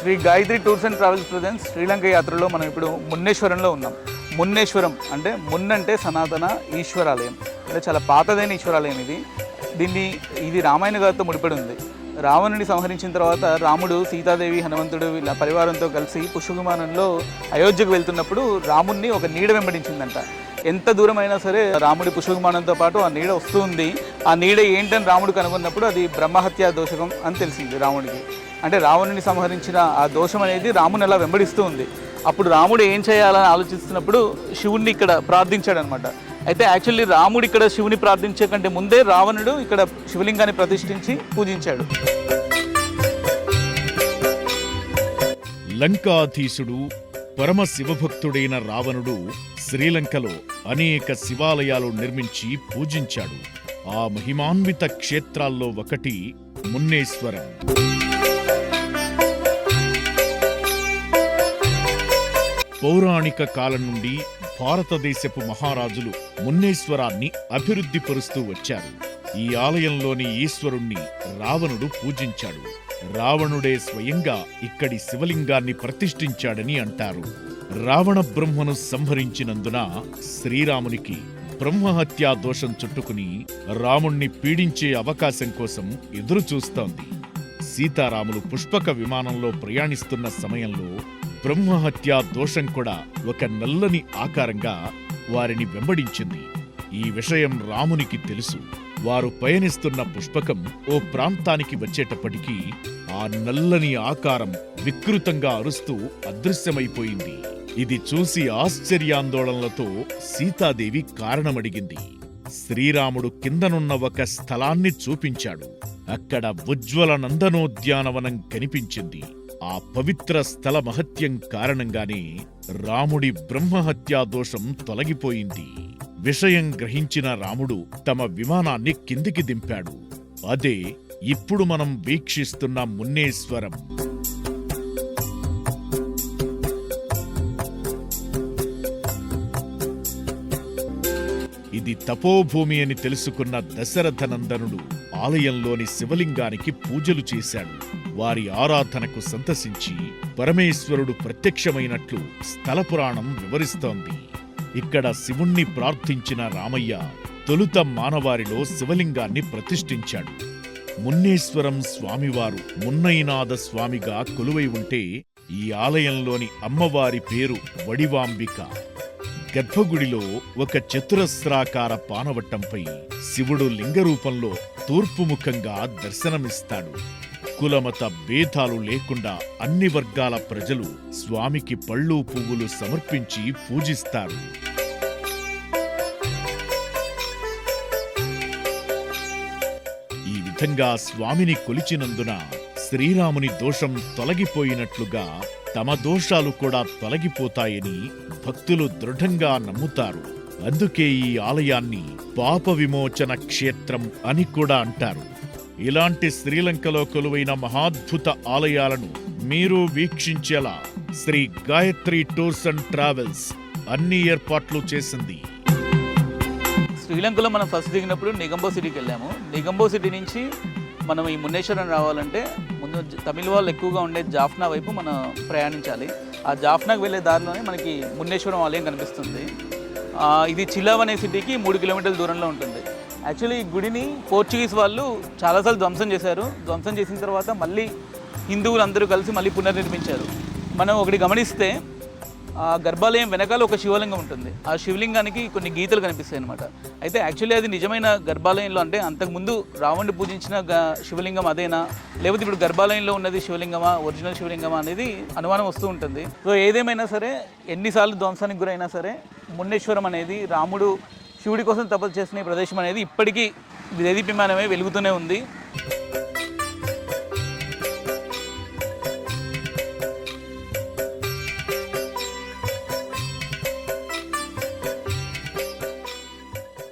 Shri Gayatri tours and travels presence Sri Lanka యాత్రలో మనం ఇప్పుడు మున్నేశ్వరంలో ఉన్నాం. మున్నేశ్వరం అంటే మున్నంటే సనాతన ఈశ్వరాలయం, అంటే చాలా పాతదైన ఈశ్వరాలయం ఇది రామాయణ గారితో ముడిపడి ఉంది. రావణుని సంహరించిన తర్వాత రాముడు, సీతాదేవి, హనుమంతుడు వీళ్ళ పరివారంతో కలిసి పుష్పవిమానంలో అయోధ్యకు వెళ్తున్నప్పుడు రాముడిని ఒక నీడ వెంబడించిందంట. ఎంత దూరం అయినా సరే రాముడి పుష్పవిమానంతో పాటు ఆ నీడ వస్తూ ఉంది. ఆ నీడ ఏంటని రాముడు కనుగొన్నప్పుడు అది బ్రహ్మహత్యా దోషకం అని తెలిసింది రాముడికి. అంటే రావణుని సంహరించిన ఆ దోషం అనేది రాముని అలా వెంబడిస్తూ ఉంది. అప్పుడు రాముడు ఏం చేయాలని ఆలోచిస్తున్నప్పుడు శివుణ్ణి ఇక్కడ ప్రార్థించాడనమాట. అయితే యాక్చువల్లీ రాముడు ఇక్కడ శివుని ప్రార్థించే కంటే ముందే రావణుడు ఇక్కడ శివలింగాన్ని ప్రతిష్ఠించి పూజించాడు. లంకాధీశుడు పరమ శివభక్తుడైన రావణుడు శ్రీలంకలో అనేక శివాలయాలు నిర్మించి పూజించాడు. ఆ మహిమాన్విత క్షేత్రాల్లో ఒకటి మున్నేశ్వరం. పౌరాణిక కాలం నుండి భారతదేశపు మహారాజులు మున్నేశ్వరాన్ని అభివృద్ధి పరుస్తూ వచ్చారు. ఈ ఆలయంలోని ఈశ్వరుణ్ణి రావణుడు పూజించాడు. రావణుడే స్వయంగా ఇక్కడి శివలింగాన్ని ప్రతిష్ఠించాడని అంటారు. రావణ బ్రహ్మను సంహరించినందున శ్రీరామునికి బ్రహ్మహత్యా దోషం చుట్టుకుని రాముణ్ణి పీడించే అవకాశం కోసం ఎదురుచూస్తోంది. సీతారాములు పుష్పక విమానంలో ప్రయాణిస్తున్న సమయంలో బ్రహ్మహత్యా దోషం కూడా ఒక నల్లని ఆకారంగా వారిని వెంబడించింది. ఈ విషయం రామునికి తెలుసు. వారు పయనిస్తున్న పుష్పకం ఓ ప్రాంతానికి వచ్చేటప్పటికీ ఆ నల్లని ఆకారం వికృతంగా అరుస్తూ అదృశ్యమైపోయింది. ఇది చూసి ఆశ్చర్యాందోళనలతో సీతాదేవి కారణమడిగింది. శ్రీరాముడు కిందనున్న ఒక స్థలాన్ని చూపించాడు. అక్కడ ఉజ్వల నందనోద్యానవనం కనిపించింది. ఆ పవిత్ర స్థల మహత్యం కారణంగానే రాముడి బ్రహ్మహత్యా దోషం తొలగిపోయింది. విషయం గ్రహించిన రాముడు తమ విమానాన్ని కిందికి దింపాడు. అదే ఇప్పుడు మనం వీక్షిస్తున్న మున్నేశ్వరం. ఇది తపోభూమి అని తెలుసుకున్న దశరథనందనుడు ఆలయంలోని శివలింగానికి పూజలు చేశాడు. వారి ఆరాధనకు సంతసించి పరమేశ్వరుడు ప్రత్యక్షమైనట్లు స్థల పురాణం వివరిస్తోంది. ఇక్కడ శివుణ్ణి ప్రార్థించిన రామయ్య తొలుత మానవారిలో శివలింగాన్ని ప్రతిష్ఠించాడు. మున్నేశ్వరం స్వామివారు మున్నైనాథ స్వామిగా కొలువై ఉంటే ఈ ఆలయంలోని అమ్మవారి పేరు వడివాంబిక. గర్భగుడిలో ఒక చతురస్రాకార పానవట్టంపై శివుడు లింగరూపంలో తూర్పుముఖంగా దర్శనమిస్తాడు. కులమత భేదాలు లేకుండా అన్ని వర్గాల ప్రజలు స్వామికి పళ్ళు పువ్వులు సమర్పించి పూజిస్తారు. ఈ విధంగా స్వామిని కొలిచినందున శ్రీరాముని దోషం తొలగిపోయినట్లుగా తమ దోషాలు కూడా తొలగిపోతాయని భక్తులు దృఢంగా నమ్ముతారు. అందుకే ఈ ఆలయాన్ని పాప విమోచన క్షేత్రం అని కూడా అంటారు. ఇలాంటి శ్రీలంకలో కొలువైన మహాద్భుత ఆలయాలను మీరు వీక్షించేలా Shri Gayatri tours and travels అన్ని ఏర్పాట్లు చేసింది. శ్రీలంకలో మనం ఫస్ట్ దిగినప్పుడు నిగంబో సిటీకి వెళ్ళాము. నిగంబో సిటీ నుంచి మనం ఈ మున్నేశ్వరం రావాలంటే ముందు తమిళ వాళ్ళు ఎక్కువగా ఉండే జాఫ్నా వైపు మనం ప్రయాణించాలి. ఆ జాఫ్నాకు వెళ్ళే దారిలోనే మనకి మున్నేశ్వరం ఆలయం కనిపిస్తుంది. ఇది చిలావ్ అనే సిటీకి 3 కిలోమీటర్ల దూరంలో ఉంటుంది. యాక్చువల్లీ ఈ గుడిని పోర్చుగీస్ వాళ్ళు చాలాసార్లు ధ్వంసం చేశారు. ధ్వంసం చేసిన తర్వాత మళ్ళీ హిందువులు అందరూ కలిసి మళ్ళీ పునర్నిర్మించారు. మనం ఒకటి గమనిస్తే ఆ గర్భాలయం వెనకాల ఒక శివలింగం ఉంటుంది. ఆ శివలింగానికి కొన్ని గీతలు కనిపిస్తాయి అనమాట. అయితే యాక్చువల్లీ అది నిజమైన గర్భాలయంలో అంటే అంతకుముందు రావణుడు పూజించిన శివలింగం అదేనా, లేకపోతే ఇప్పుడు గర్భాలయంలో ఉన్నది శివలింగమా, ఒరిజినల్ శివలింగమా అనేది అనుమానం వస్తూ ఉంటుంది. సో ఏదేమైనా సరే, ఎన్నిసార్లు ధ్వంసానికి గురైనా సరే, మున్నేశ్వరం అనేది రాముడు శివుడి కోసం తపస్సు చేసిన ప్రదేశం అనేది ఇప్పటికీ దేదీప్యమానమే వెలుగుతూనే ఉంది.